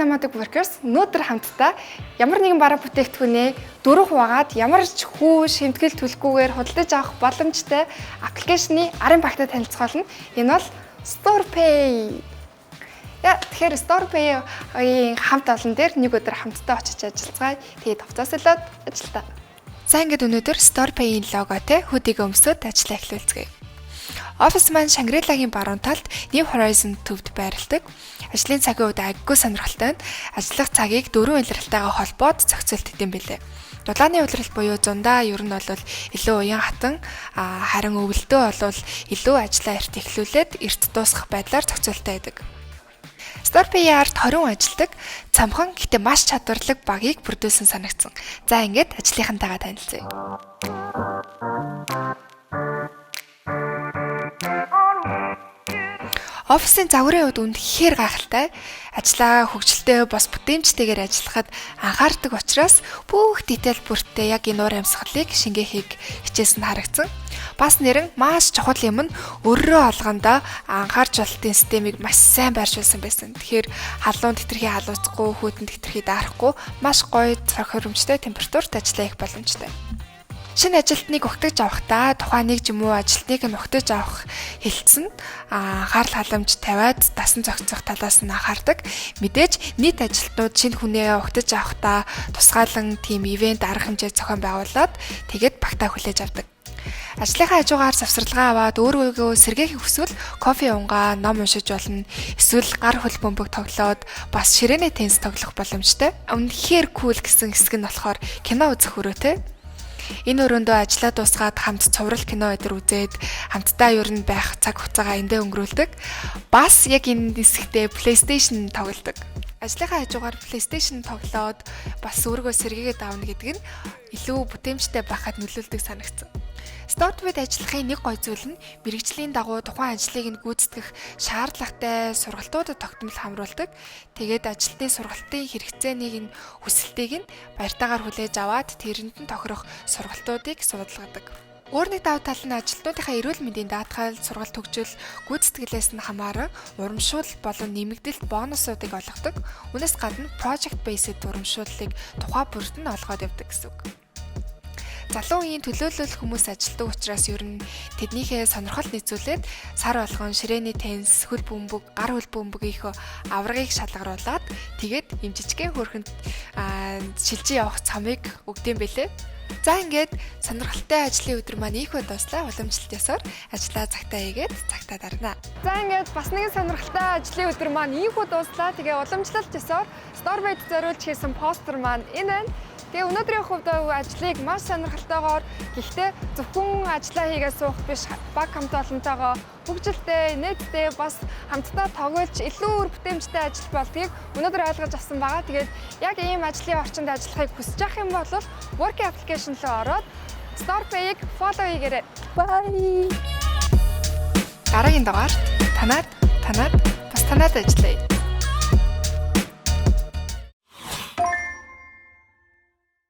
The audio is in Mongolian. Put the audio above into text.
Nomadic Workers өнөөдөр хамтдаа ямар нэгэн бараа бүтээгдэхүүнээ дөрөв хуваагаад ямар ч хүү шимтгэл төлөхгүйгээр худалдаж авах боломжтой аппликейшны арын багтаа танилцуулна. Энэ бол StorePay. Тэгэхээр StorePay-ийн хамт олон дээр нэг өдөр хамтдаа очиж ажиллацгаая. Тэгээд хувцаслаад ажилтаа. За ингээд өнөөдөр StorePay-ийн логотой хөдийгөө өмсөд ажиллаа эхлүүлцгээе. Офис маань Шангрилагийн баруун талд New Horizon төвд байрладаг. Ажлын цагийн үед аггүй сонирхолтой нь ажиллах цагийг дөрвөн илрэлтэйгээ холбоод зохицуулт хийдэм билээ. Дулааны улирал буюу зундаа ер нь бол илүү уян хатан, харин өвөлдөө бол илүү ажлаа эрт эхлүүлээд эрт дуусгах байдлаар зохицуулттай байдаг. StorePay-аар 20 ажилдаг цамхан гэхдээ маш чадварлаг багийг бүрдүүлсэн санагдсан. За ингээд ажлынхантайгаа танилцъя. Офисын загварын үед үнэхээр гайхалтай. Ажлаа хөгжилтэй бас бүтээмжтэйгээр ажиллахад анхаардаг учраас бүх дитэл бүртээ яг энэ уур амьсгалыг шингээхийг хичээсэн харагдсан. Бас нэрэн маш чухал юм нь өрөө олгондоо анхаарч болтын системийг маш сайн байршуулсан байсан. Тэгэхээр халуун тэтэрхий халууцахгүй, хүйтэн тэтэрхий даарахгүй маш гоё тохиромжтой температурт ажиллах их боломжтой. Шинэ ажилтныг угтаж авахдаа тухайн нэг юм уу ажилтныг нь угтаж авах хэлцэн анхаарал халамж тавиад дасан зохицох талаас нь анхаардаг. Мэдээж нийт ажилтнууд шинэ хүнээ угтаж авахдаа тусгаалan тим ивент арга хэмжээ зохион байгуулад тэгээд багтаа хүлээж авдаг. Ажлынхаа хажуугаар завсралгаа аваад өөрийгөө сэргээхийг хүсвэл кофе унгаа, ном уншиж болно. Эсвэл гар хөл бөмбөг тоглоод бас ширээний теннис тоглох боломжтой. Үнэхээр кул гэсэн хэсэг нь болохоор кино үзэх өрөөтэй. Энэ өрөөндөө ажиллаа дуусгаад хамт цуврал кино өдөр үзээд хамтдаа ер нь байх цаг хугацаагаа эндээ өнгөрүүлдэг. Бас яг энэ хэсэгтээ PlayStation тоглодог. Ажлынхаа хажуугаар PlayStation тоглоод бас өөрийгөө сэргээгээд аавна гэдэг нь илүү бүтээмжтэй байхад нөлөөлдөг санагдсан. StorePay-д ажиллахын нэг гой зүйл нь мэргэжлийн дагуу тухайн ажлыг нь гүйцэтгэх шаардлагатай сургалтуудад тогтмол хамруулдаг. Тэгээд ажилтны сургалтын хэрэгцээнийг нь хүсэлтийг нь баяртайгаар хүлээж аваад тэрэнд нь тохирох сургалтуудыг суудлагадаг. Өөр нэг давуу тал нь ажилтнуудынхаа эрүүл мэндийн даатгал, сургалт хөгжил, гүйцэтгэлээс нь хамааран урамшуул болон нэмэгдэлт бонусуудыг олгодог. Үүнээс гадна project based урамшууллыг тухай бүрд нь олгоод явдаг гэсэн үг. Залуу үеийн төлөөлөл хүмүүс ажилтдаг учраас ер нь тэднийхээ сонирхол нийцүүлээд сар болгон ширээний теннис, хөл бөмбөг, гар хөл бөмбөгийнхөө аврагыг шалгаруулад тэгээд юм жижигхэн хөрхөнд шилжиж явах цамыг өгдөм бэлээ. За ингээд сонирхолтой ажлын өдөр маань ийхүү дуслаа. Уламжлалт ёсоор ажлаа цагтаа хийгээд цагтаа дарна. За ингээд бас нэгэн сонирхолтой ажлын өдөр маань ийхүү дуслаа. Тэгээ уламжлалт ёсоор StorePay-д зориулж хийсэн постэр маань энэ байна. Тэгээ өнөөдрийн хувьд ажлыг маш сонирхолтойгоор гэхдээ зөвхөн ажиллаа хийгээд суух биш баг хамт олонтойгоо хөгжилтэй, нийтдээ бас хамтдаа тоглож илүү үр бүтээмжтэй ажил болдгийг өнөөдөр ойлгож авсан байгаа. Тэгээд яг ийм ажлын орчинд ажиллахыг хүсэж байгаа юм бол Work application руу ороод StorePay-ийг follow хийгээрэй. Bye. Дараагийн дугаарт танаад бас танаад ажиллая.